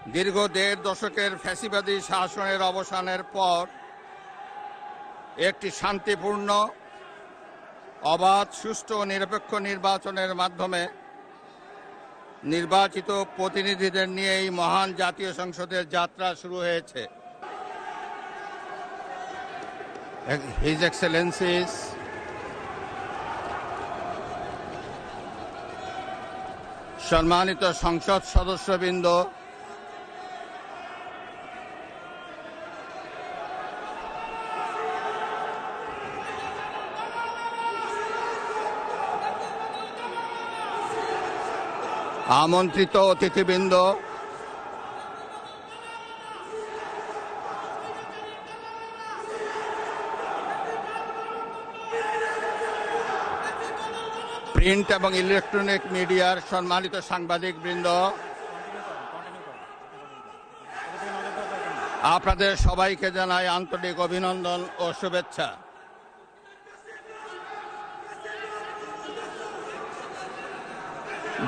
দীর্ঘ ১.৫ দশকের ফ্যাসিবাদী শাসনের অবসানের পর একটি শান্তিপূর্ণ, অবাধ, সুষ্ঠু ও নিরপেক্ষ নির্বাচনের মাধ্যমে নির্বাচিত প্রতিনিধিদের নিয়ে এই মহান জাতীয় সংসদের যাত্রা শুরু হয়েছে। হিজ এক্সেলেন্সিস সম্মানিত সংসদ সদস্যবৃন্দ, আমন্ত্রিত অতিথিবৃন্দ, প্রিন্ট এবং ইলেকট্রনিক মিডিয়ার সম্মানিত সাংবাদিকবৃন্দ, আপনাদের সবাইকে জানাই আন্তরিক অভিনন্দন ও শুভেচ্ছা।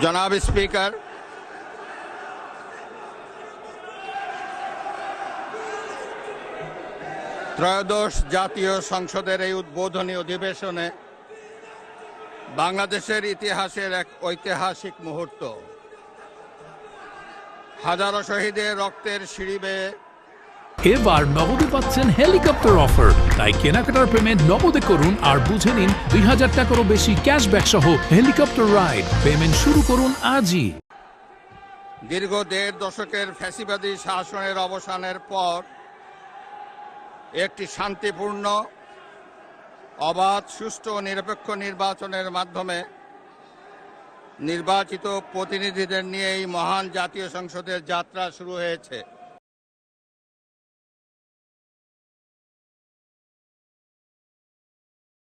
জনাব স্পিকার, ত্রয়োদশ জাতীয় সংসদের এই উদ্বোধনী অধিবেশনে বাংলাদেশের ইতিহাসের এক ঐতিহাসিক মুহূর্ত। হাজারো শহীদের রক্তের সিঁড়ি বেয়ে এবার নগদে পাচ্ছেন হেলিকপ্টার অফার, তাই কেনাকাটার পেমেন্ট নগদে করুন আর বুঝে নিন ২০০০ টাকারও বেশি ক্যাশব্যাক সহ হেলিকপ্টার রাইড। পেমেন্ট শুরু করুন আজই। দীর্ঘ ১.৫ দশকের ফ্যাসিবাদী শাসনের অবসানের পর একটি শান্তিপূর্ণ, অবাধ, সুষ্ঠু ও নিরপেক্ষ নির্বাচনের মাধ্যমে নির্বাচিত প্রতিনিধিদের নিয়ে এই মহান জাতীয় সংসদের যাত্রা শুরু হয়েছে।